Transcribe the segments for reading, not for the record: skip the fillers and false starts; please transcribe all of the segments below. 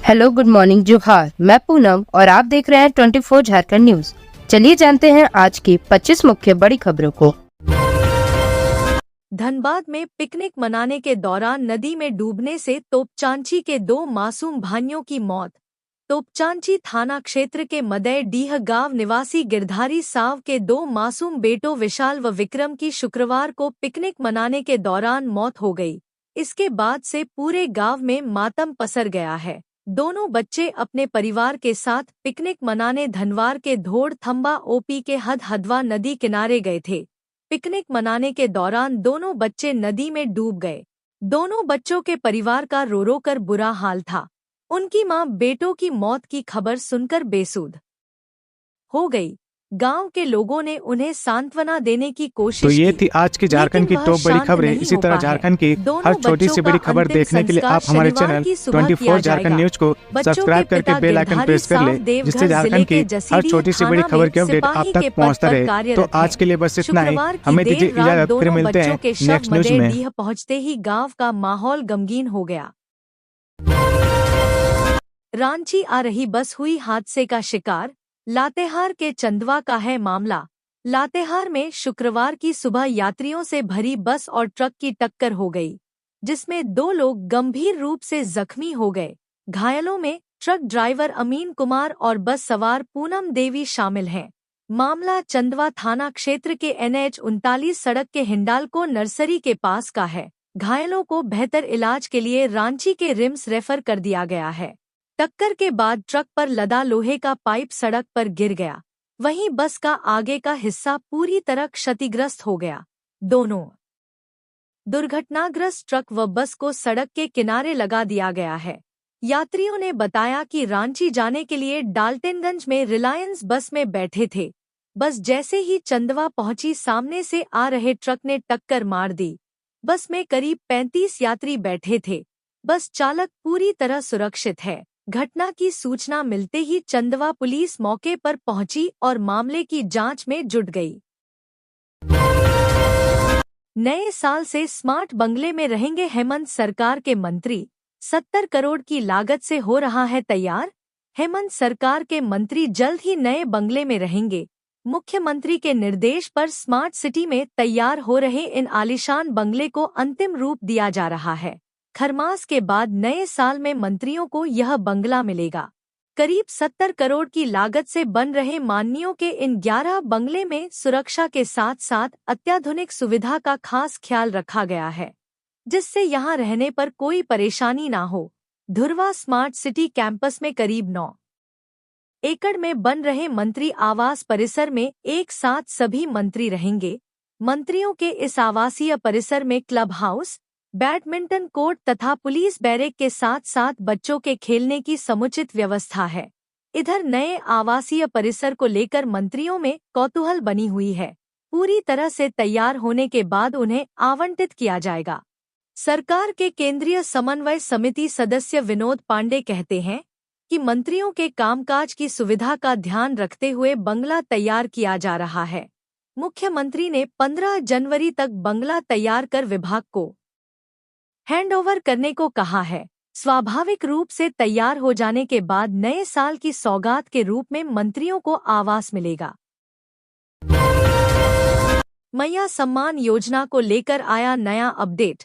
Hello, good morning, जोहार। मैं पूनम और आप देख रहे हैं 24 झारखंड न्यूज। चलिए जानते हैं आज की 25 मुख्य बड़ी खबरों को। धनबाद में पिकनिक मनाने के दौरान नदी में डूबने से तोपचांची के 2 मासूम भाइयों की मौत। तोपचांची थाना क्षेत्र के मदय डीह गांव निवासी गिरधारी साव के 2 मासूम बेटों विशाल व विक्रम की शुक्रवार को पिकनिक मनाने के दौरान मौत हो गई। इसके बाद से पूरे गांव में मातम पसर गया है। दोनों बच्चे अपने परिवार के साथ पिकनिक मनाने धनवार के धोड़ थंबा ओपी के हदहदवा नदी किनारे गए थे। पिकनिक मनाने के दौरान दोनों बच्चे नदी में डूब गए। दोनों बच्चों के परिवार का रो रो कर बुरा हाल था। उनकी मां बेटों की मौत की खबर सुनकर बेसुध हो गई। गांव के लोगों ने उन्हें सांत्वना देने की कोशिश तो ये की, थी आज की झारखंड की टॉप बड़ी खबरें। इसी तरह झारखंड की हर छोटी सी बड़ी खबर देखने के लिए आप हमारे चैनल 24 झारखंड न्यूज को सब्सक्राइब करके बेल आइकन प्रेस कर ले, जिससे झारखंड की हर छोटी सी बड़ी खबर की अपडेट आप तक पहुंचता रहे। तो आज के लिए बस इतना ही। हमें दीजिए इजाजत, फिर मिलते हैं नेक्स्ट न्यूज में। पहुंचते ही गांव का माहौल गमगीन हो गया। रांची आ रही बस हुई हादसे का शिकार। लातेहार के चंदवा का है मामला। लातेहार में शुक्रवार की सुबह यात्रियों से भरी बस और ट्रक की टक्कर हो गई, जिसमें 2 लोग गंभीर रूप से जख्मी हो गए। घायलों में ट्रक ड्राइवर अमीन कुमार और बस सवार पूनम देवी शामिल हैं। मामला चंदवा थाना क्षेत्र के NH 39 सड़क के हिंडाल्को नर्सरी के पास का है। घायलों को बेहतर इलाज के लिए रांची के रिम्स रेफर कर दिया गया है। टक्कर के बाद ट्रक पर लदा लोहे का पाइप सड़क पर गिर गया। वहीं बस का आगे का हिस्सा पूरी तरह क्षतिग्रस्त हो गया। दोनों दुर्घटनाग्रस्त ट्रक व बस को सड़क के किनारे लगा दिया गया है। यात्रियों ने बताया कि रांची जाने के लिए डाल्टनगंज में रिलायंस बस में बैठे थे। बस जैसे ही चंदवा पहुंची, सामने से आ रहे ट्रक ने टक्कर मार दी। बस में करीब 35 यात्री बैठे थे। बस चालक पूरी तरह सुरक्षित है। घटना की सूचना मिलते ही चंदवा पुलिस मौके पर पहुंची और मामले की जांच में जुट गई। नए साल से स्मार्ट बंगले में रहेंगे हेमंत सरकार के मंत्री। 70 करोड़ की लागत से हो रहा है तैयार। हेमंत सरकार के मंत्री जल्द ही नए बंगले में रहेंगे। मुख्यमंत्री के निर्देश पर स्मार्ट सिटी में तैयार हो रहे इन आलीशान बंगले को अंतिम रूप दिया जा रहा है। खरमास के बाद नए साल में मंत्रियों को यह बंगला मिलेगा। करीब 70 करोड़ की लागत से बन रहे माननीयों के इन 11 बंगले में सुरक्षा के साथ साथ अत्याधुनिक सुविधा का खास ख्याल रखा गया है, जिससे यहां रहने पर कोई परेशानी ना हो। धुरवा स्मार्ट सिटी कैंपस में करीब 9 एकड़ में बन रहे मंत्री आवास परिसर में एक साथ सभी मंत्री रहेंगे। मंत्रियों के इस आवासीय परिसर में क्लब हाउस, बैडमिंटन कोर्ट तथा पुलिस बैरक के साथ साथ बच्चों के खेलने की समुचित व्यवस्था है। इधर नए आवासीय परिसर को लेकर मंत्रियों में कौतूहल बनी हुई है। पूरी तरह से तैयार होने के बाद उन्हें आवंटित किया जाएगा। सरकार के केंद्रीय समन्वय समिति सदस्य विनोद पांडे कहते हैं कि मंत्रियों के कामकाज की सुविधा का ध्यान रखते हुए बंगला तैयार किया जा रहा है। मुख्यमंत्री ने 15 जनवरी तक बंगला तैयार कर विभाग को हैंडओवर करने को कहा है। स्वाभाविक रूप से तैयार हो जाने के बाद नए साल की सौगात के रूप में मंत्रियों को आवास मिलेगा। मैया सम्मान योजना को लेकर आया नया अपडेट।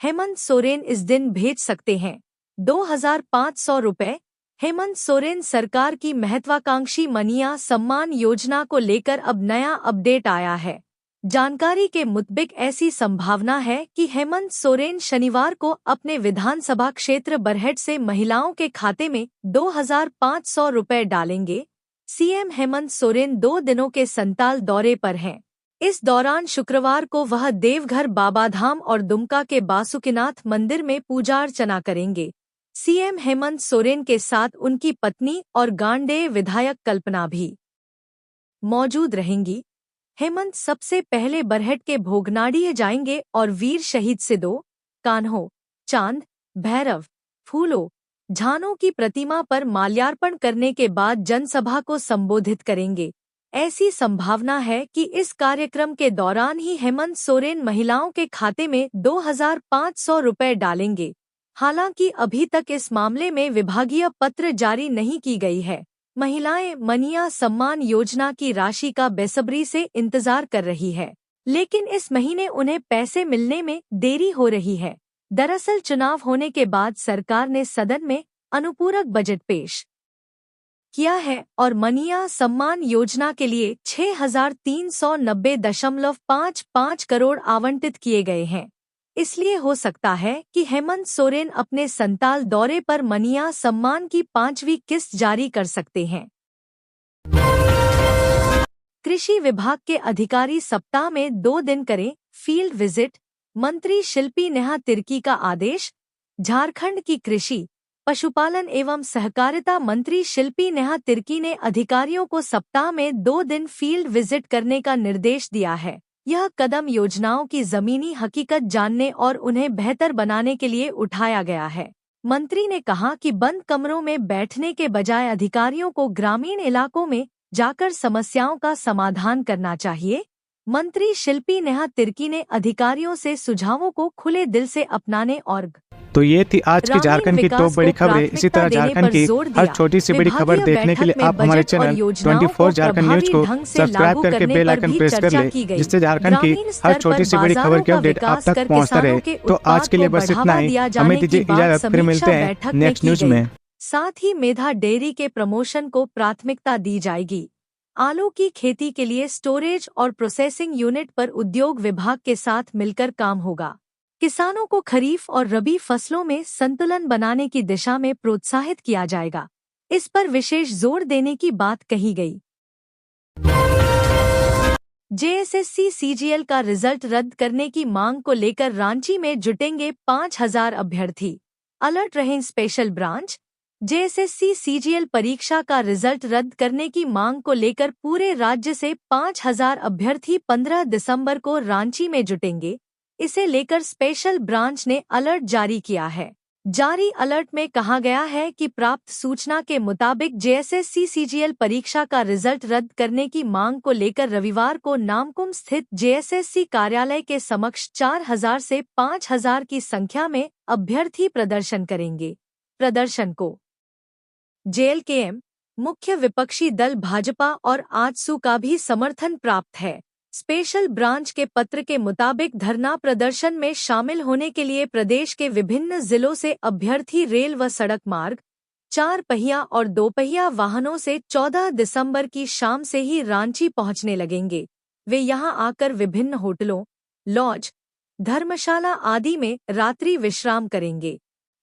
हेमंत सोरेन इस दिन भेज सकते हैं 2500 रुपए। हेमंत सोरेन सरकार की महत्वाकांक्षी मैया सम्मान योजना को लेकर अब नया अपडेट आया है। जानकारी के मुताबिक ऐसी संभावना है कि हेमंत सोरेन शनिवार को अपने विधानसभा क्षेत्र बरहेट से महिलाओं के खाते में 2500 रुपए डालेंगे। सीएम हेमंत सोरेन 2 दिनों के संताल दौरे पर हैं। इस दौरान शुक्रवार को वह देवघर, बाबाधाम और दुमका के बासुकीनाथ मंदिर में पूजा अर्चना करेंगे। सीएम हेमंत सोरेन के साथ उनकी पत्नी और गांडेय विधायक कल्पना भी मौजूद रहेंगी। हेमंत सबसे पहले बरहेट के भोगनाडीह जाएंगे और वीर शहीद सिदो, कान्हो, चांद, भैरव, फूलो, झानो की प्रतिमा पर माल्यार्पण करने के बाद जनसभा को संबोधित करेंगे। ऐसी संभावना है कि इस कार्यक्रम के दौरान ही हेमंत सोरेन महिलाओं के खाते में 2500 रुपए डालेंगे। हालांकि अभी तक इस मामले में विभागीय पत्र जारी नहीं की गई है। महिलाएं मनिया सम्मान योजना की राशि का बेसब्री से इंतजार कर रही है, लेकिन इस महीने उन्हें पैसे मिलने में देरी हो रही है। दरअसल चुनाव होने के बाद सरकार ने सदन में अनुपूरक बजट पेश किया है और मनिया सम्मान योजना के लिए 6,390.55 करोड़ आवंटित किए गए हैं। इसलिए हो सकता है कि हेमंत सोरेन अपने संताल दौरे पर मनिया सम्मान की 5वीं किस्त जारी कर सकते हैं। कृषि विभाग के अधिकारी सप्ताह में 2 दिन करें फील्ड विजिट, मंत्री शिल्पी नेहा तिर्की का आदेश। झारखंड की कृषि, पशुपालन एवं सहकारिता मंत्री शिल्पी नेहा तिर्की ने अधिकारियों को सप्ताह में 2 दिन फील्ड विजिट करने का निर्देश दिया है। यह कदम योजनाओं की जमीनी हकीकत जानने और उन्हें बेहतर बनाने के लिए उठाया गया है। मंत्री ने कहा कि बंद कमरों में बैठने के बजाय अधिकारियों को ग्रामीण इलाकों में जाकर समस्याओं का समाधान करना चाहिए। मंत्री शिल्पी नेहा तिर्की ने अधिकारियों से सुझावों को खुले दिल से अपनाने और तो ये थी आज की झारखंड की टॉप बड़ी खबरें। इसी तरह झारखंड की हर छोटी सी बड़ी खबर देखने के लिए आप हमारे चैनल 24 झारखंड न्यूज को सब्सक्राइब करके बेल आइकन प्रेस कर ले, जिससे झारखंड की हर छोटी सी बड़ी खबर की अपडेट आप तक पहुंचता रहे। तो आज के लिए बस इतना ही, हमें दीजिए इजाजत, फिर मिलते हैं नेक्स्ट न्यूज में। साथ ही मेधा डेयरी के प्रमोशन को प्राथमिकता दी जाएगी। आलू की खेती के लिए स्टोरेज और प्रोसेसिंग यूनिट पर उद्योग विभाग के साथ मिलकर काम होगा। किसानों को खरीफ और रबी फसलों में संतुलन बनाने की दिशा में प्रोत्साहित किया जाएगा। इस पर विशेष जोर देने की बात कही गई। जेएसएससी सीजीएल का रिजल्ट रद्द करने की मांग को लेकर रांची में जुटेंगे 5,000 अभ्यर्थी। अलर्ट रहें स्पेशल ब्रांच। जेएसएससी सीजीएल परीक्षा का रिजल्ट रद्द करने की मांग को लेकर पूरे राज्य से 5,000 अभ्यर्थी 15 दिसंबर को रांची में जुटेंगे। इसे लेकर स्पेशल ब्रांच ने अलर्ट जारी किया है। जारी अलर्ट में कहा गया है कि प्राप्त सूचना के मुताबिक जेएसएससी सीजीएल परीक्षा का रिजल्ट रद्द करने की मांग को लेकर रविवार को नामकुम स्थित जेएसएससी कार्यालय के समक्ष 4,000 से 5,000 की संख्या में अभ्यर्थी प्रदर्शन करेंगे। प्रदर्शन को जेएलकेएम, मुख्य विपक्षी दल भाजपा और आजसू का भी समर्थन प्राप्त है। स्पेशल ब्रांच के पत्र के मुताबिक धरना प्रदर्शन में शामिल होने के लिए प्रदेश के विभिन्न जिलों से अभ्यर्थी रेल व सड़क मार्ग, 4 पहिया और 2 पहिया वाहनों से 14 दिसंबर की शाम से ही रांची पहुंचने लगेंगे। वे यहां आकर विभिन्न होटलों, लॉज, धर्मशाला आदि में रात्रि विश्राम करेंगे।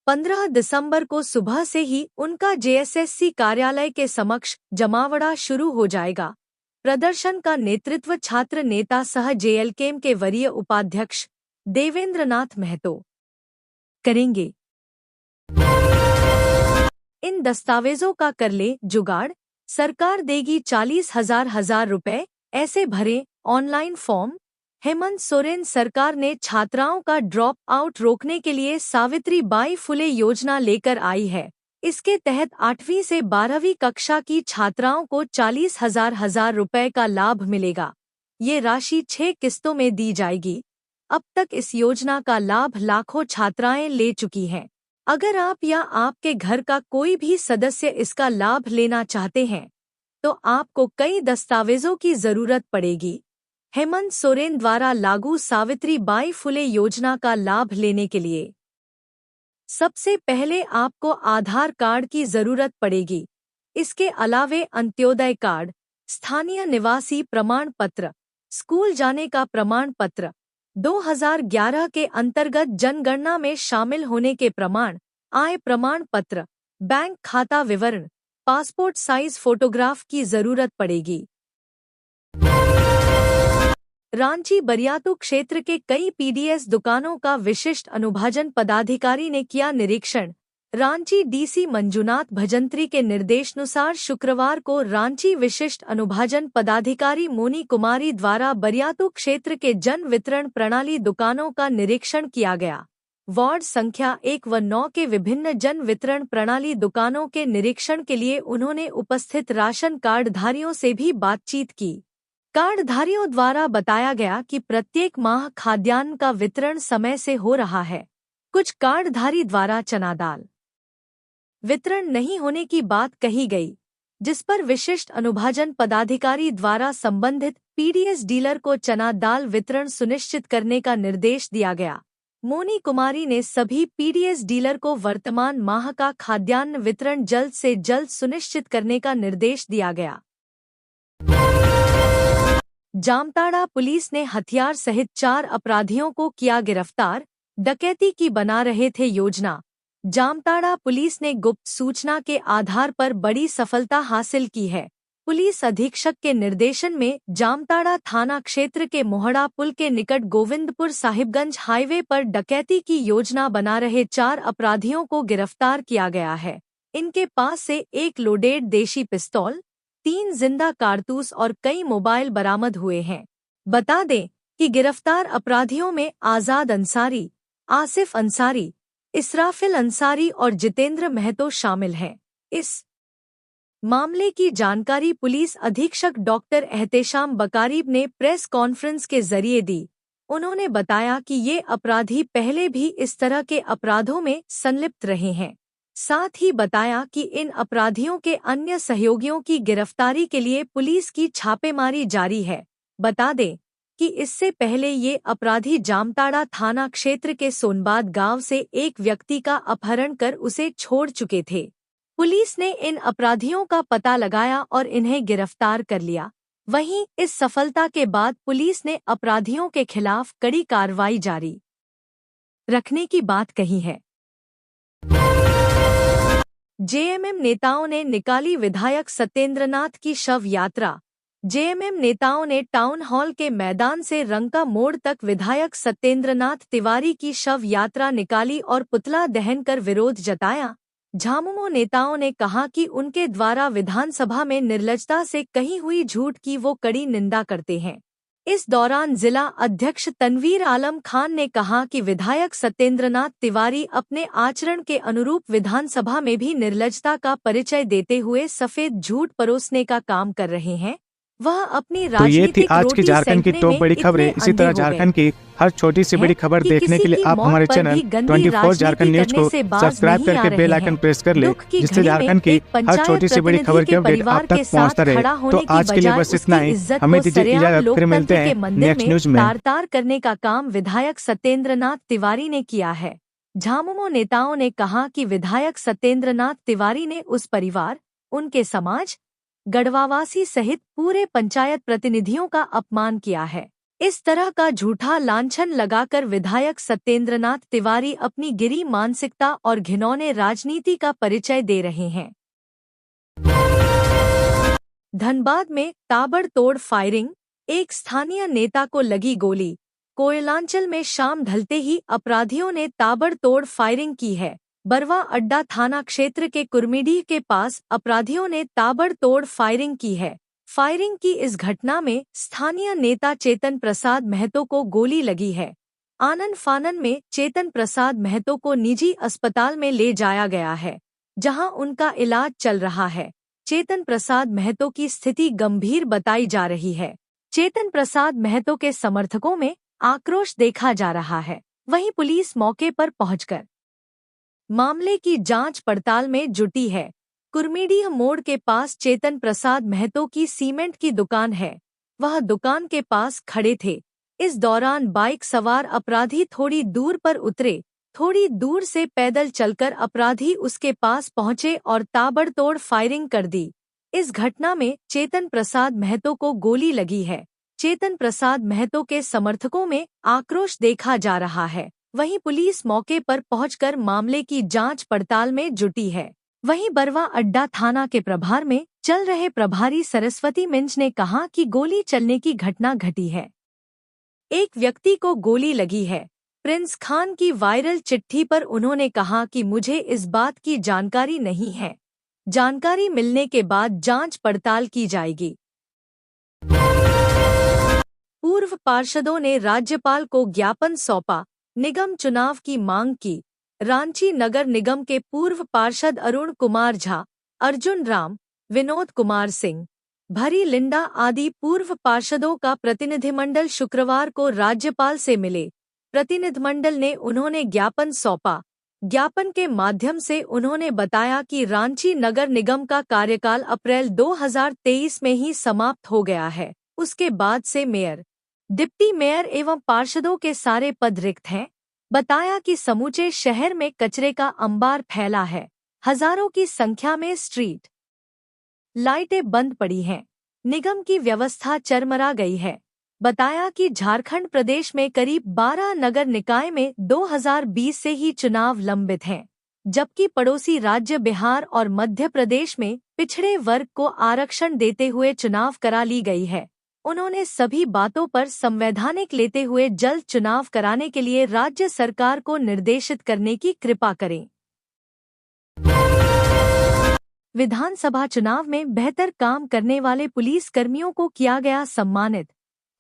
15 दिसंबर को सुबह से ही उनका जेएसएससी कार्यालय के समक्ष जमावड़ा शुरू हो जाएगा। प्रदर्शन का नेतृत्व छात्र नेता सह जेएलकेएम के वरीय उपाध्यक्ष देवेंद्रनाथ महतो करेंगे। इन दस्तावेजों का कर ले जुगाड़, सरकार देगी 40,000 रुपए, ऐसे भरे ऑनलाइन फॉर्म। हेमंत सोरेन सरकार ने छात्राओं का ड्रॉप आउट रोकने के लिए सावित्रीबाई फुले योजना लेकर आई है। इसके तहत 8वीं से 12वीं कक्षा की छात्राओं को 40,000 रुपए का लाभ मिलेगा। ये राशि 6 किस्तों में दी जाएगी। अब तक इस योजना का लाभ लाखों छात्राएं ले चुकी हैं। अगर आप या आपके घर का कोई भी सदस्य इसका लाभ लेना चाहते हैं, तो आपको कई दस्तावेजों की जरूरत पड़ेगी। हेमंत सोरेन द्वारा लागू सावित्रीबाई फुले योजना का लाभ लेने के लिए सबसे पहले आपको आधार कार्ड की जरूरत पड़ेगी। इसके अलावे अंत्योदय कार्ड, स्थानीय निवासी प्रमाण पत्र, स्कूल जाने का प्रमाण पत्र, 2011 के अंतर्गत जनगणना में शामिल होने के प्रमाण, आय प्रमाण पत्र, बैंक खाता विवरण, पासपोर्ट साइज फोटोग्राफ की जरूरत पड़ेगी। रांची बरियातू क्षेत्र के कई पीडीएस दुकानों का विशिष्ट अनुभाजन पदाधिकारी ने किया निरीक्षण। रांची डीसी मंजुनाथ भजंत्री के निर्देशानुसार शुक्रवार को रांची विशिष्ट अनुभाजन पदाधिकारी मोनी कुमारी द्वारा बरियातू क्षेत्र के जन वितरण प्रणाली दुकानों का निरीक्षण किया गया। वार्ड संख्या 1 व 9 के विभिन्न जन वितरण प्रणाली दुकानों के निरीक्षण के लिए उन्होंने उपस्थित राशन कार्डधारियों से भी बातचीत की। कार्डधारियों द्वारा बताया गया कि प्रत्येक माह खाद्यान्न का वितरण समय से हो रहा है। कुछ कार्डधारी द्वारा चना दाल वितरण नहीं होने की बात कही गई, जिस पर विशिष्ट अनुभाजन पदाधिकारी द्वारा संबंधित पीडीएस डीलर को चना दाल वितरण सुनिश्चित करने का निर्देश दिया गया। मोनी कुमारी ने सभी पीडीएस डीलर को वर्तमान माह का खाद्यान्न वितरण जल्द से जल्द सुनिश्चित करने का निर्देश दिया गया। जामताड़ा पुलिस ने हथियार सहित 4 अपराधियों को किया गिरफ्तार, डकैती की बना रहे थे योजना। जामताड़ा पुलिस ने गुप्त सूचना के आधार पर बड़ी सफलता हासिल की है। पुलिस अधीक्षक के निर्देशन में जामताड़ा थाना क्षेत्र के मोहड़ा पुल के निकट गोविंदपुर साहिबगंज हाईवे पर डकैती की योजना बना रहे 4 अपराधियों को गिरफ्तार किया गया है। इनके पास से 1 लोडेड देशी पिस्तौल, 3 जिंदा कारतूस और कई मोबाइल बरामद हुए हैं। बता दें कि गिरफ्तार अपराधियों में आजाद अंसारी, आसिफ अंसारी, इसराफिल अंसारी और जितेंद्र महतो शामिल हैं। इस मामले की जानकारी पुलिस अधीक्षक डॉक्टर एहतेशाम बकारीब ने प्रेस कॉन्फ्रेंस के जरिए दी। उन्होंने बताया कि ये अपराधी पहले भी इस तरह के अपराधों में संलिप्त रहे हैं। साथ ही बताया कि इन अपराधियों के अन्य सहयोगियों की गिरफ्तारी के लिए पुलिस की छापेमारी जारी है। बता दें कि इससे पहले ये अपराधी जामताड़ा थाना क्षेत्र के सोनबाद गांव से एक व्यक्ति का अपहरण कर उसे छोड़ चुके थे। पुलिस ने इन अपराधियों का पता लगाया और इन्हें गिरफ्तार कर लिया। वहीं इस सफलता के बाद पुलिस ने अपराधियों के खिलाफ कड़ी कार्रवाई जारी रखने की बात कही है। जेएमएम नेताओं ने निकाली विधायक सत्येंद्रनाथ की शव यात्रा। जेएमएम नेताओं ने टाउन हॉल के मैदान से रंका मोड़ तक विधायक सत्येंद्रनाथ तिवारी की शव यात्रा निकाली और पुतला दहन कर विरोध जताया। झामुमो नेताओं ने कहा कि उनके द्वारा विधानसभा में निर्लजता से कही हुई झूठ की वो कड़ी निंदा करते हैं। इस दौरान जिला अध्यक्ष तनवीर आलम खान ने कहा कि विधायक सत्येंद्रनाथ तिवारी अपने आचरण के अनुरूप विधानसभा में भी निर्लजता का परिचय देते हुए सफेद झूठ परोसने का काम कर रहे हैं। वह अपनी तो ये थी आज की रोटी झारखंड की सेंकने टॉप बड़ी में खबरें। इतने इसी तरह अंधे हो झारखंड गए की हर छोटी सी बड़ी खबर कि देखने किसी के लिए की आप मौत हमारे पर चैनल भी गंदी 24 झारखंड राजनीति न्यूज को करने से बाज सब्सक्राइब नहीं आ करके रहे बेल हैं। आइकन प्रेस कर ले, दुख की जिससे घड़ी में झारखंड की एक हर पंचायत छोटी सी बड़ी खबर प्रतिनिधि की के अपडेट परिवार आप तक के साथ पहुंचता रहे। खड़ा तो होने की आज के लिए बजाय बस उसकी इतना ही। इज्जत हमें को दीजिए सरेआम इजाजत, फिर मिलते लोकतंत्र के हैं मंदिर नेक्स्ट में न्यूज में। तार-तार करने का काम विधायक सत्येंद्रनाथ तिवारी ने किया है। झामुमो नेताओं ने कहा कि विधायक सत्येंद्रनाथ तिवारी ने उस परिवार, उनके समाज, गढ़वावासी सहित पूरे पंचायत प्रतिनिधियों का अपमान किया है। इस तरह का झूठा लांछन लगाकर विधायक सत्येंद्रनाथ तिवारी अपनी गिरी मानसिकता और घिनौने राजनीति का परिचय दे रहे हैं। धनबाद में ताबड़तोड़ फायरिंग, एक स्थानीय नेता को लगी गोली। कोयलांचल में शाम ढलते ही अपराधियों ने ताबड़तोड़ फायरिंग की है। बरवा अड्डा थाना क्षेत्र के कुर्मीडीह के पास अपराधियों ने ताबड़तोड़ फायरिंग की है। फायरिंग की इस घटना में स्थानीय नेता चेतन प्रसाद महतो को गोली लगी है। आनन फानन में चेतन प्रसाद महतो को निजी अस्पताल में ले जाया गया है, जहां उनका इलाज चल रहा है। चेतन प्रसाद महतो की स्थिति गंभीर बताई जा रही है। चेतन प्रसाद महतो के समर्थकों में आक्रोश देखा जा रहा है। वहीं पुलिस मौके पर पहुंचकर मामले की जांच पड़ताल में जुटी है। कुर्मीडीह मोड़ के पास चेतन प्रसाद महतो की सीमेंट की दुकान है। वह दुकान के पास खड़े थे। इस दौरान बाइक सवार अपराधी थोड़ी दूर पर उतरे। थोड़ी दूर से पैदल चलकर अपराधी उसके पास पहुंचे और ताबड़तोड़ फायरिंग कर दी। इस घटना में चेतन प्रसाद महतो को गोली लगी है। चेतन प्रसाद महतो के समर्थकों में आक्रोश देखा जा रहा है। वहीं पुलिस मौके पर पहुंचकर मामले की जांच पड़ताल में जुटी है। वहीं बरवा अड्डा थाना के प्रभार में चल रहे प्रभारी सरस्वती मिंज ने कहा कि गोली चलने की घटना घटी है। एक व्यक्ति को गोली लगी है। प्रिंस खान की वायरल चिट्ठी पर उन्होंने कहा कि मुझे इस बात की जानकारी नहीं है। जानकारी मिलने के बाद जांच पड़ताल की जाएगी। पूर्व पार्षदों ने राज्यपाल को ज्ञापन सौंपा, निगम चुनाव की मांग की। रांची नगर निगम के पूर्व पार्षद अरुण कुमार झा, अर्जुन राम, विनोद कुमार सिंह, भरी लिंडा आदि पूर्व पार्षदों का प्रतिनिधिमंडल शुक्रवार को राज्यपाल से मिले। प्रतिनिधिमंडल ने उन्होंने ज्ञापन सौंपा। ज्ञापन के माध्यम से उन्होंने बताया कि रांची नगर निगम का कार्यकाल अप्रैल 2023 में ही समाप्त हो गया है। उसके बाद से मेयर, डिप्टी मेयर एवं पार्षदों के सारे पद रिक्त हैं। बताया कि समूचे शहर में कचरे का अंबार फैला है। हजारों की संख्या में स्ट्रीट लाइटें बंद पड़ी हैं। निगम की व्यवस्था चरमरा गई है। बताया कि झारखंड प्रदेश में करीब 12 नगर निकाय में 2020 से ही चुनाव लंबित हैं, जबकि पड़ोसी राज्य बिहार और मध्य प्रदेश में पिछड़े वर्ग को आरक्षण देते हुए चुनाव करा ली गई है। उन्होंने सभी बातों पर संवैधानिक लेते हुए जल्द चुनाव कराने के लिए राज्य सरकार को निर्देशित करने की कृपा करें। विधानसभा चुनाव में बेहतर काम करने वाले पुलिस कर्मियों को किया गया सम्मानित।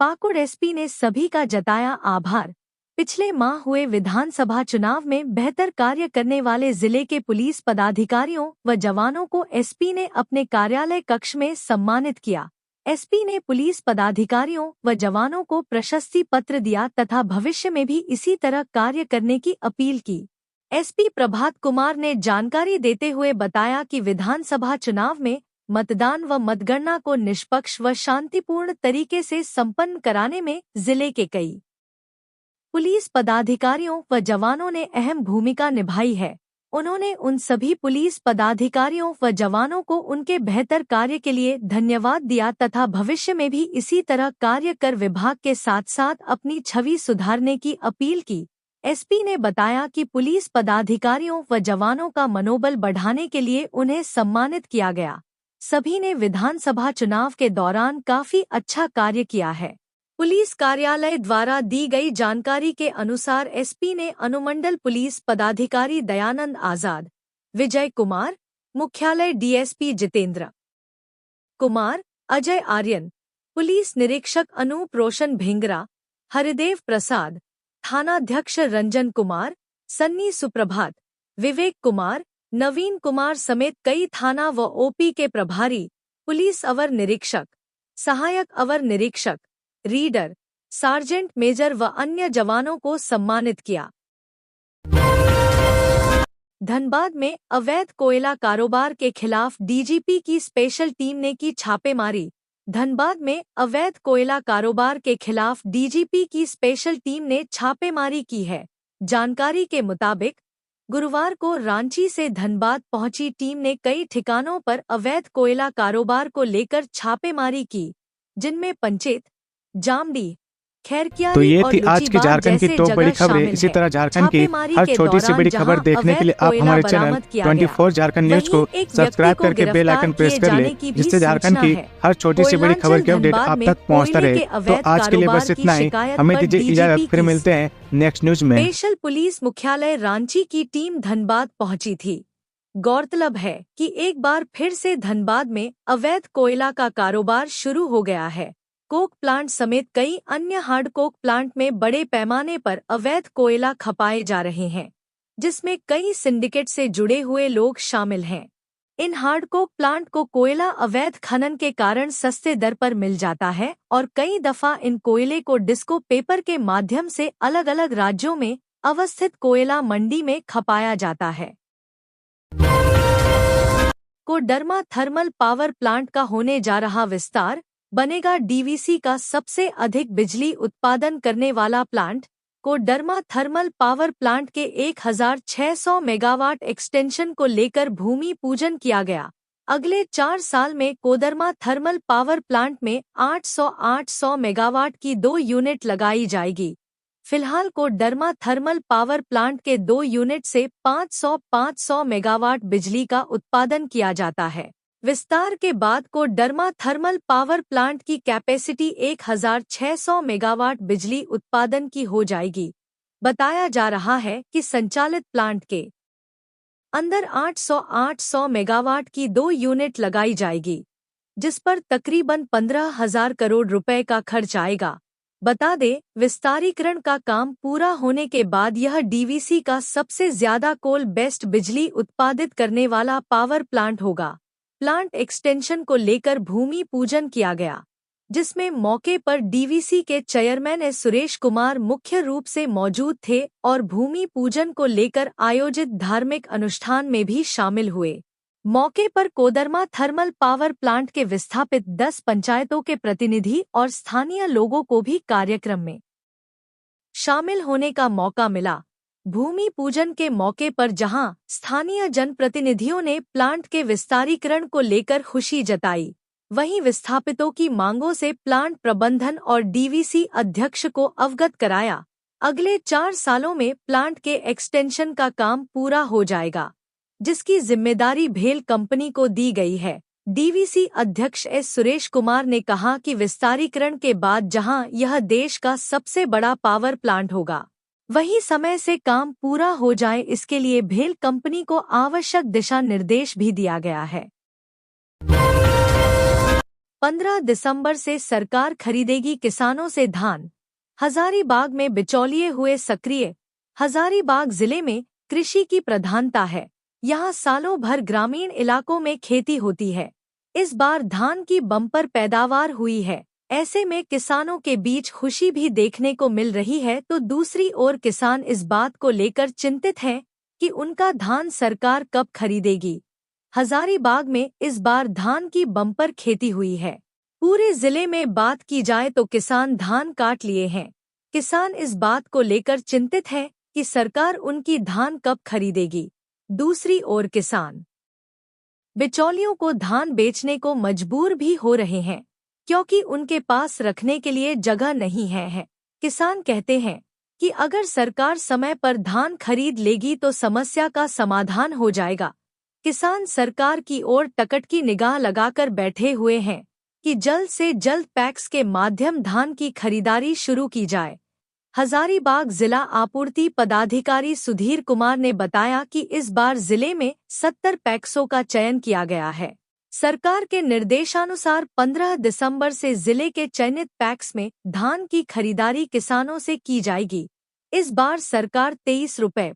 पाकुड़ एसपी ने सभी का जताया आभार। पिछले माह हुए विधानसभा चुनाव में बेहतर कार्य करने वाले जिले के पुलिस पदाधिकारियों व जवानों को एसपी ने अपने कार्यालय कक्ष में सम्मानित किया। एसपी ने पुलिस पदाधिकारियों व जवानों को प्रशस्ति पत्र दिया तथा भविष्य में भी इसी तरह कार्य करने की अपील की। एसपी प्रभात कुमार ने जानकारी देते हुए बताया कि विधानसभा चुनाव में मतदान व मतगणना को निष्पक्ष व शांतिपूर्ण तरीके से संपन्न कराने में जिले के कई पुलिस पदाधिकारियों व जवानों ने अहम भूमिका निभाई है। उन्होंने उन सभी पुलिस पदाधिकारियों व जवानों को उनके बेहतर कार्य के लिए धन्यवाद दिया तथा भविष्य में भी इसी तरह कार्य कर विभाग के साथ साथ अपनी छवि सुधारने की अपील की। एसपी ने बताया कि पुलिस पदाधिकारियों व जवानों का मनोबल बढ़ाने के लिए उन्हें सम्मानित किया गया। सभी ने विधानसभा चुनाव के दौरान काफी अच्छा कार्य किया है। पुलिस कार्यालय द्वारा दी गई जानकारी के अनुसार एसपी ने अनुमंडल पुलिस पदाधिकारी दयानंद आजाद, विजय कुमार, मुख्यालय डीएसपी जितेंद्र कुमार, अजय आर्यन, पुलिस निरीक्षक अनूप रोशन भिंगरा, हरिदेव प्रसाद, थानाध्यक्ष रंजन कुमार, सन्नी सुप्रभात, विवेक कुमार, नवीन कुमार समेत कई थाना व ओपी के प्रभारी, पुलिस अवर निरीक्षक, सहायक अवर निरीक्षक, रीडर, सार्जेंट मेजर व अन्य जवानों को सम्मानित किया। धनबाद में अवैध कोयला कारोबार के खिलाफ डीजीपी की स्पेशल टीम ने की छापेमारी। धनबाद में अवैध कोयला कारोबार के खिलाफ डीजीपी की स्पेशल टीम ने छापेमारी की है। जानकारी के मुताबिक गुरुवार को रांची से धनबाद पहुंची टीम ने कई ठिकानों पर अवैध कोयला कारोबार को लेकर छापेमारी की, जिनमें पंचेत, जामडी, खैरकियारी तो ये और थी आज की झारखंड की टॉप बड़ी खबरें। इसी तरह झारखंड की हर छोटी सी बड़ी खबर देखने के लिए आप हमारे चैनल 24 झारखंड न्यूज को सब्सक्राइब करके बेल आइकन प्रेस कर ले, जिससे झारखंड की हर छोटी सी बड़ी खबर की अपडेट आप तक पहुंचता रहे। तो आज के लिए बस इतना ही। हमें दीजिए इजाजत, फिर मिलते हैं नेक्स्ट न्यूज में। स्पेशल पुलिस मुख्यालय रांची की टीम धनबाद पहुंची थी। गौरतलब है कि एक बार फिर से धनबाद में अवैध कोयला का कारोबार शुरू हो गया है। कोक प्लांट समेत कई अन्य हार्ड कोक प्लांट में बड़े पैमाने पर अवैध कोयला खपाए जा रहे हैं, जिसमें कई सिंडिकेट से जुड़े हुए लोग शामिल हैं। इन हार्ड कोक प्लांट को कोयला अवैध खनन के कारण सस्ते दर पर मिल जाता है और कई दफा इन कोयले को डिस्को पेपर के माध्यम से अलग अलग राज्यों में अवस्थित कोयला मंडी में खपाया जाता है। कोडरमा थर्मल पावर प्लांट का होने जा रहा विस्तार बनेगा डीवीसी का सबसे अधिक बिजली उत्पादन करने वाला plant. Koderma thermal power plant के 1600 मेगावाट एक्सटेंशन को लेकर भूमि पूजन किया गया। अगले 4 साल में कोडरमा थर्मल पावर प्लांट में 800 मेगावाट की 2 यूनिट लगाई जाएगी। फिलहाल कोडरमा थर्मल पावर प्लांट के 2 यूनिट से 500 मेगावाट बिजली का उत्पादन किया जाता है। विस्तार के बाद कोडरमा थर्मल पावर प्लांट की कैपेसिटी 1600 मेगावाट बिजली उत्पादन की हो जाएगी। बताया जा रहा है कि संचालित प्लांट के अंदर 800 मेगावाट की 2 यूनिट लगाई जाएगी, जिस पर तकरीबन 15,000 करोड़ रुपए का खर्च आएगा। बता दें, विस्तारीकरण का काम पूरा होने के बाद यह डीवीसी का सबसे ज्यादा कोल बेस्ड बिजली उत्पादित करने वाला पावर प्लांट होगा। प्लांट एक्सटेंशन को लेकर भूमि पूजन किया गया। जिसमें मौके पर डीवीसी के चेयरमैन एस सुरेश कुमार मुख्य रूप से मौजूद थे और भूमि पूजन को लेकर आयोजित धार्मिक अनुष्ठान में भी शामिल हुए। मौके पर कोदरमा थर्मल पावर प्लांट के विस्थापित 10 पंचायतों के प्रतिनिधि और स्थानीय लोगों को भी कार्यक्रम में शामिल होने का मौका मिला। भूमि पूजन के मौके पर जहां स्थानीय जनप्रतिनिधियों ने प्लांट के विस्तारीकरण को लेकर खुशी जताई, वहीं विस्थापितों की मांगों से प्लांट प्रबंधन और डीवीसी अध्यक्ष को अवगत कराया। अगले 4 सालों में प्लांट के एक्सटेंशन का काम पूरा हो जाएगा, जिसकी जिम्मेदारी भेल कंपनी को दी गई है। डीवीसी अध्यक्ष एस सुरेश कुमार ने कहा कि विस्तारीकरण के बाद जहां यह देश का सबसे बड़ा पावर प्लांट होगा, वहीं समय से काम पूरा हो जाए, इसके लिए भेल कंपनी को आवश्यक दिशा निर्देश भी दिया गया है। 15 दिसंबर से सरकार खरीदेगी किसानों से धान। हजारीबाग में बिचौलिए हुए सक्रिय। हजारीबाग जिले में कृषि की प्रधानता है। यहाँ सालों भर ग्रामीण इलाकों में खेती होती है। इस बार धान की बम्पर पैदावार हुई है। ऐसे में किसानों के बीच खुशी भी देखने को मिल रही है, तो दूसरी ओर किसान इस बात को लेकर चिंतित हैं कि उनका धान सरकार कब खरीदेगी। हजारीबाग में इस बार धान की बम्पर खेती हुई है। पूरे जिले में बात की जाए तो किसान धान काट लिए हैं। किसान इस बात को लेकर चिंतित है कि सरकार उनकी धान कब खरीदेगी। दूसरी ओर किसान बिचौलियों को धान बेचने को मजबूर भी हो रहे हैं, क्योंकि उनके पास रखने के लिए जगह नहीं है। किसान कहते हैं कि अगर सरकार समय पर धान खरीद लेगी तो समस्या का समाधान हो जाएगा। किसान सरकार की ओर टकटकी निगाह लगाकर बैठे हुए हैं कि जल्द से जल्द पैक्स के माध्यम धान की खरीदारी शुरू की जाए। हजारीबाग जिला आपूर्ति पदाधिकारी सुधीर कुमार ने बताया कि इस बार जिले में 70 पैक्सों का चयन किया गया है। सरकार के निर्देशानुसार 15 दिसंबर से जिले के चयनित पैक्स में धान की खरीदारी किसानों से की जाएगी। इस बार सरकार 23 रुपये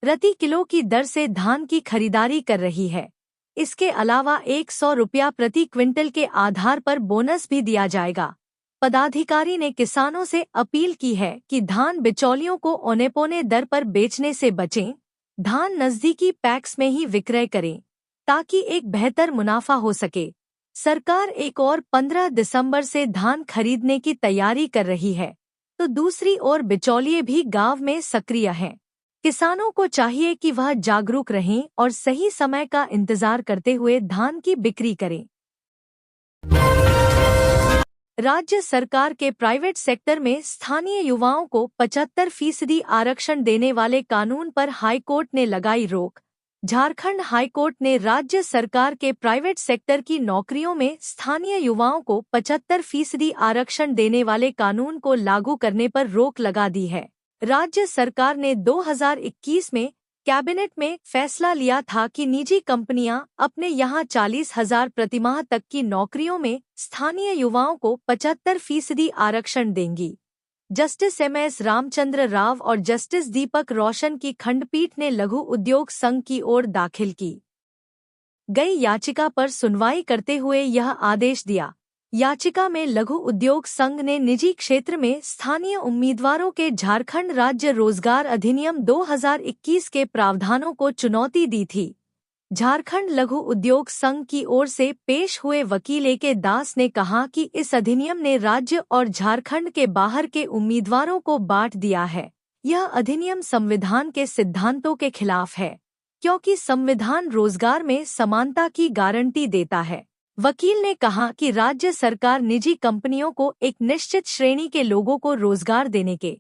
प्रति किलो की दर से धान की खरीदारी कर रही है। इसके अलावा 100 रुपया प्रति क्विंटल के आधार पर बोनस भी दिया जाएगा। पदाधिकारी ने किसानों से अपील की है कि धान बिचौलियों को औने पौने दर पर बेचने से बचें। धान नजदीकी पैक्स में ही विक्रय करें, ताकि एक बेहतर मुनाफा हो सके। सरकार एक और 15 दिसंबर से धान खरीदने की तैयारी कर रही है, तो दूसरी ओर बिचौलिए भी गांव में सक्रिय हैं। किसानों को चाहिए कि वह जागरूक रहें और सही समय का इंतजार करते हुए धान की बिक्री करें। राज्य सरकार के प्राइवेट सेक्टर में स्थानीय युवाओं को 75% आरक्षण देने वाले कानून पर हाईकोर्ट ने लगाई रोक। झारखंड हाईकोर्ट ने राज्य सरकार के प्राइवेट सेक्टर की नौकरियों में स्थानीय युवाओं को 75% आरक्षण देने वाले कानून को लागू करने पर रोक लगा दी है। राज्य सरकार ने 2021 में कैबिनेट में फैसला लिया था कि निजी कंपनियां अपने यहां 40,000 प्रतिमाह तक की नौकरियों में स्थानीय युवाओं को 75% आरक्षण देंगी। जस्टिस MS रामचंद्र राव और जस्टिस दीपक रोशन की खंडपीठ ने लघु उद्योग संघ की ओर दाखिल की गई याचिका पर सुनवाई करते हुए यह आदेश दिया। याचिका में लघु उद्योग संघ ने निजी क्षेत्र में स्थानीय उम्मीदवारों के झारखंड राज्य रोजगार अधिनियम 2021 के प्रावधानों को चुनौती दी थी। झारखंड लघु उद्योग संघ की ओर से पेश हुए वकील AK दास ने कहा कि इस अधिनियम ने राज्य और झारखंड के बाहर के उम्मीदवारों को बांट दिया है। यह अधिनियम संविधान के सिद्धांतों के खिलाफ है, क्योंकि संविधान रोजगार में समानता की गारंटी देता है। वकील ने कहा कि राज्य सरकार निजी कंपनियों को एक निश्चित श्रेणी के लोगों को रोजगार देने के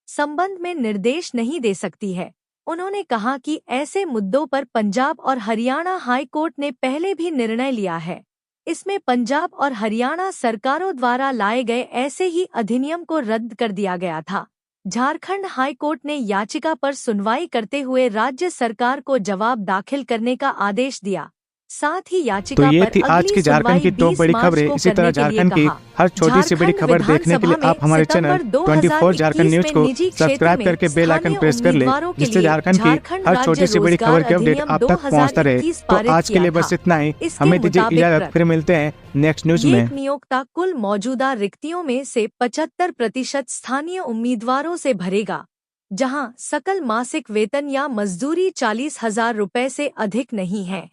संबंध में निर्देश नहीं दे सकती है। उन्होंने कहा कि ऐसे मुद्दों पर पंजाब और हरियाणा हाई कोर्ट ने पहले भी निर्णय लिया है। इसमें पंजाब और हरियाणा सरकारों द्वारा लाए गए ऐसे ही अधिनियम को रद्द कर दिया गया था। झारखंड हाई कोर्ट ने याचिका पर सुनवाई करते हुए राज्य सरकार को जवाब दाखिल करने का आदेश दिया। साथ ही तो याचिका ये पर थी आज अगली की झारखंड की सुनवाई टॉप 20 बड़ी मार्च खबरें। को इसी तरह करने के लिए झारखंड की कहा। हर छोटी सी बड़ी झारखंड खबर देखने के लिए विधानसभा आप हमारे चैनल में 24 झारखंड 2021 न्यूज को में निजी क्षेत्र सब्सक्राइब में करके बेल आइकन स्थानीय प्रेस कर ले, उम्मीदवारों के जिससे लिए झारखंड की झारखंड हर राज्य छोटी सी बड़ी रोजगार खबर की अपडेट अधिनियम आप तक पहुंचता रहे। 2021 तो पारित आज के किया लिए बस था। इतना ही। इसके हमें दीजिए मुताबिक इजाजत, फिर मिलते हैं नेक्स्ट न्यूज ये में। नियोक्ता कुल मौजूदा रिक्तियों में से 75% स्थानीय उम्मीदवारों से भरेगा, जहां सकल मासिक वेतन या मजदूरी 40,000 रुपए से अधिक नहीं है।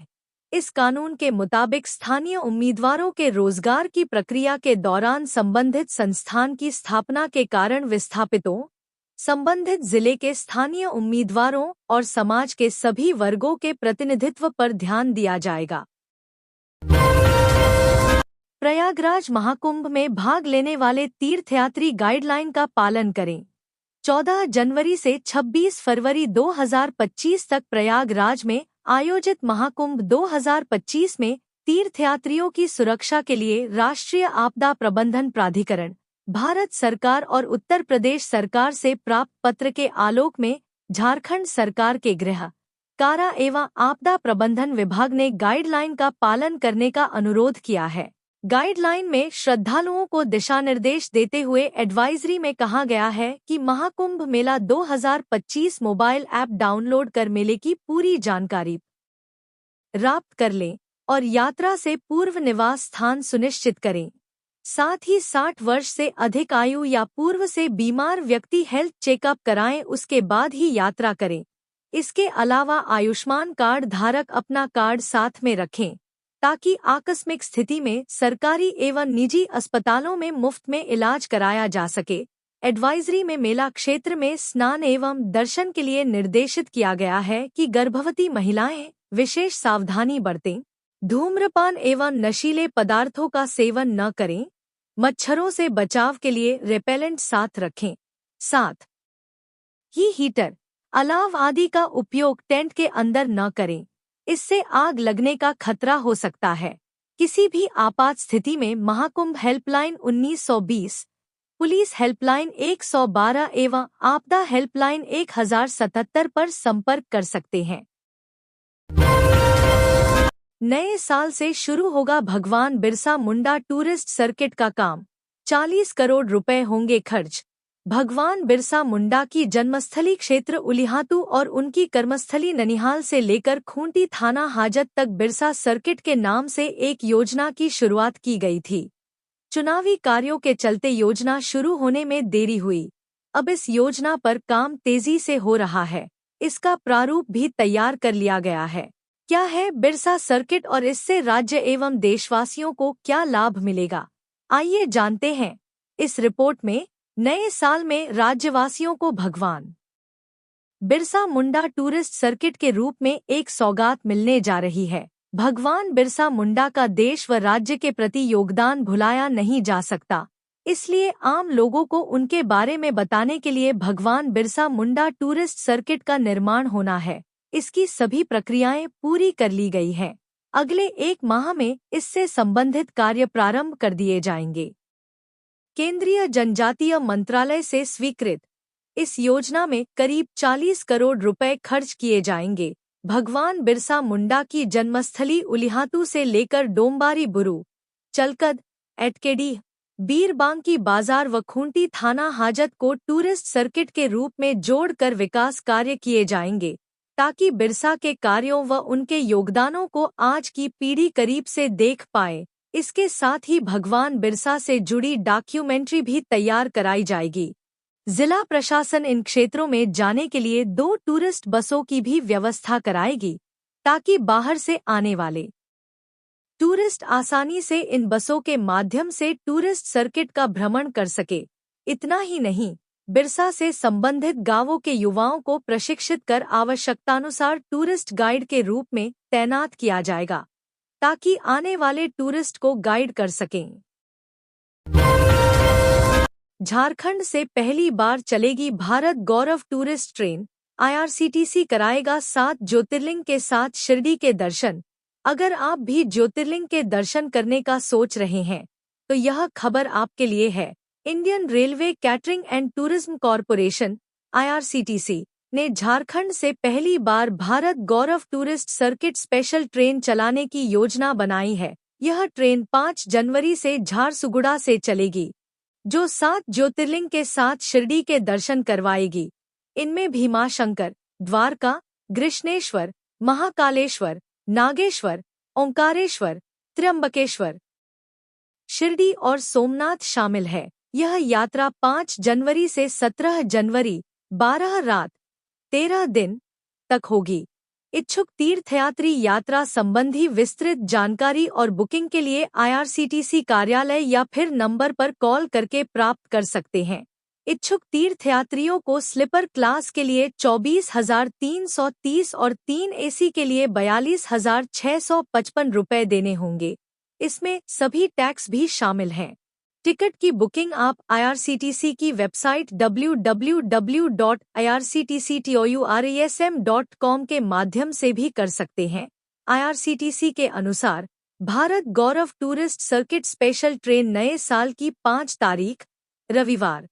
इस कानून के मुताबिक स्थानीय उम्मीदवारों के रोजगार की प्रक्रिया के दौरान संबंधित संस्थान की स्थापना के कारण विस्थापितों, संबंधित जिले के स्थानीय उम्मीदवारों और समाज के सभी वर्गों के प्रतिनिधित्व पर ध्यान दिया जाएगा। प्रयागराज महाकुंभ में भाग लेने वाले तीर्थयात्री गाइडलाइन का पालन करें। 14 जनवरी से 26 फरवरी 2025 तक प्रयागराज में आयोजित महाकुंभ 2025 में तीर्थयात्रियों की सुरक्षा के लिए राष्ट्रीय आपदा प्रबंधन प्राधिकरण, भारत सरकार और उत्तर प्रदेश सरकार से प्राप्त पत्र के आलोक में झारखंड सरकार के गृह, कारा एवं आपदा प्रबंधन विभाग ने गाइडलाइन का पालन करने का अनुरोध किया है। गाइडलाइन में श्रद्धालुओं को दिशा निर्देश देते हुए एडवाइजरी में कहा गया है कि महाकुंभ मेला 2025 मोबाइल ऐप डाउनलोड कर मेले की पूरी जानकारी प्राप्त कर लें और यात्रा से पूर्व निवास स्थान सुनिश्चित करें। साथ ही 60 वर्ष से अधिक आयु या पूर्व से बीमार व्यक्ति हेल्थ चेकअप कराएं, उसके बाद ही यात्रा करें। इसके अलावा आयुष्मान कार्ड धारक अपना कार्ड साथ में रखें, ताकि आकस्मिक स्थिति में सरकारी एवं निजी अस्पतालों में मुफ्त में इलाज कराया जा सके। एडवाइजरी में मेला क्षेत्र में स्नान एवं दर्शन के लिए निर्देशित किया गया है कि गर्भवती महिलाएं विशेष सावधानी बरतें, धूम्रपान एवं नशीले पदार्थों का सेवन न करें, मच्छरों से बचाव के लिए रेपेलेंट साथ रखें, साथ ही हीटर, अलाव आदि का उपयोग टेंट के अंदर न करें, इससे आग लगने का खतरा हो सकता है। किसी भी आपात स्थिति में महाकुंभ हेल्पलाइन 1920, पुलिस हेल्पलाइन 112 एवं आपदा हेल्पलाइन 1077 पर संपर्क कर सकते हैं। नए साल से शुरू होगा भगवान बिरसा मुंडा टूरिस्ट सर्किट का काम, 40 करोड़ रुपए होंगे खर्च। भगवान बिरसा मुंडा की जन्मस्थली क्षेत्र उलिहातू और उनकी कर्मस्थली ननिहाल से लेकर खूंटी थाना हाजत तक बिरसा सर्किट के नाम से एक योजना की शुरुआत की गई थी। चुनावी कार्यों के चलते योजना शुरू होने में देरी हुई। अब इस योजना पर काम तेजी से हो रहा है। इसका प्रारूप भी तैयार कर लिया गया है। क्या है बिरसा सर्किट और इससे राज्य एवं देशवासियों को क्या लाभ मिलेगा, आइए जानते हैं। इस रिपोर्ट में नए साल में राज्यवासियों को भगवान बिरसा मुंडा टूरिस्ट सर्किट के रूप में एक सौगात मिलने जा रही है। भगवान बिरसा मुंडा का देश व राज्य के प्रति योगदान भुलाया नहीं जा सकता, इसलिए आम लोगों को उनके बारे में बताने के लिए भगवान बिरसा मुंडा टूरिस्ट सर्किट का निर्माण होना है। इसकी सभी प्रक्रियाएं पूरी कर ली गई हैं। अगले 1 माह में इससे संबंधित कार्य प्रारंभ कर दिए जाएंगे। केंद्रीय जनजातीय मंत्रालय से स्वीकृत इस योजना में करीब 40 करोड़ रुपए खर्च किए जाएंगे। भगवान बिरसा मुंडा की जन्मस्थली उलिहातू से लेकर डोम्बारी बुरु, चलकद, एटकेडी, बीरबांकी बाजार व खूंटी थाना हाजत को टूरिस्ट सर्किट के रूप में जोड़कर विकास कार्य किए जाएंगे, ताकि बिरसा के कार्यों व उनके योगदानों को आज की पीढ़ी करीब से देख पाए। इसके साथ ही भगवान बिरसा से जुड़ी डॉक्यूमेंट्री भी तैयार कराई जाएगी। जिला प्रशासन इन क्षेत्रों में जाने के लिए 2 टूरिस्ट बसों की भी व्यवस्था कराएगी, ताकि बाहर से आने वाले टूरिस्ट आसानी से इन बसों के माध्यम से टूरिस्ट सर्किट का भ्रमण कर सके। इतना ही नहीं, बिरसा से संबंधित गांवों के युवाओं को प्रशिक्षित कर आवश्यकतानुसार टूरिस्ट गाइड के रूप में तैनात किया जाएगा, ताकि आने वाले टूरिस्ट को गाइड कर सकें। झारखंड से पहली बार चलेगी भारत गौरव टूरिस्ट ट्रेन। IRCTC कराएगा 7 ज्योतिर्लिंग के साथ शिरडी के दर्शन। अगर आप भी ज्योतिर्लिंग के दर्शन करने का सोच रहे हैं, तो यह खबर आपके लिए है। Indian railway catering and tourism corporation IRCTC ने झारखंड से पहली बार भारत गौरव टूरिस्ट सर्किट स्पेशल ट्रेन चलाने की योजना बनाई है। यह ट्रेन 5 जनवरी से झारसुगुड़ा से चलेगी, जो 7 ज्योतिर्लिंग के साथ शिरडी के दर्शन करवाएगी। इनमें भीमाशंकर, द्वारका, गृष्णेश्वर, महाकालेश्वर, नागेश्वर, ओंकारेश्वर, त्र्यंबकेश्वर, शिरडी और सोमनाथ शामिल है। यह यात्रा 5 जनवरी से 17 जनवरी 12 रात 13 दिन तक होगी। इच्छुक तीर्थयात्री यात्रा संबंधी विस्तृत जानकारी और बुकिंग के लिए IRCTC कार्यालय या फिर नंबर पर कॉल करके प्राप्त कर सकते हैं। इच्छुक तीर्थयात्रियों को स्लीपर क्लास के लिए 24,330 और 3 AC के लिए 42,655 रुपये देने होंगे। इसमें सभी टैक्स भी शामिल हैं। टिकट की बुकिंग आप IRCTC की वेबसाइट www.irctctourism.com के माध्यम से भी कर सकते हैं। IRCTC के अनुसार भारत गौरव टूरिस्ट सर्किट स्पेशल ट्रेन नए साल की 5 तारीख रविवार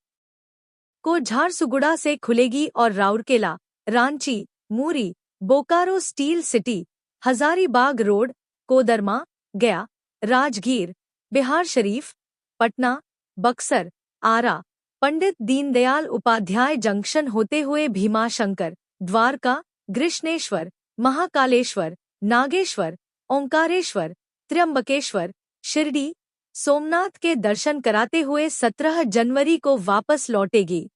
को झारसुगुड़ा से खुलेगी और Rourkela, Ranchi, Muri, Bokaro steel city, Hazaribagh road, Koderma, Gaya, Rajgir, Bihar Sharif, Patna, Buxar, Arrah, Pandit Deendayal Upadhyay junction होते हुए भीमाशंकर, द्वारका, गृष्णेश्वर, महाकालेश्वर, नागेश्वर, ओंकारेश्वर, त्र्यंबकेश्वर, शिरडी, सोमनाथ के दर्शन कराते हुए 17 जनवरी को वापस लौटेगी।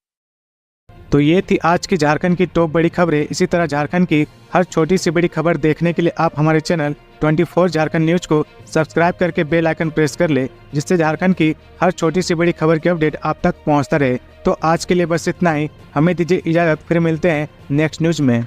तो ये थी आज की झारखंड की टॉप बड़ी खबरें। इसी तरह झारखंड की हर छोटी सी बड़ी खबर देखने के लिए आप हमारे चैनल 24 झारखंड न्यूज को सब्सक्राइब करके बेल आइकन प्रेस कर ले, जिससे झारखंड की हर छोटी सी बड़ी खबर की अपडेट आप तक पहुंचता रहे। तो आज के लिए बस इतना ही। हमें दीजिए इजाजत, फिर मिलते हैं नेक्स्ट न्यूज में।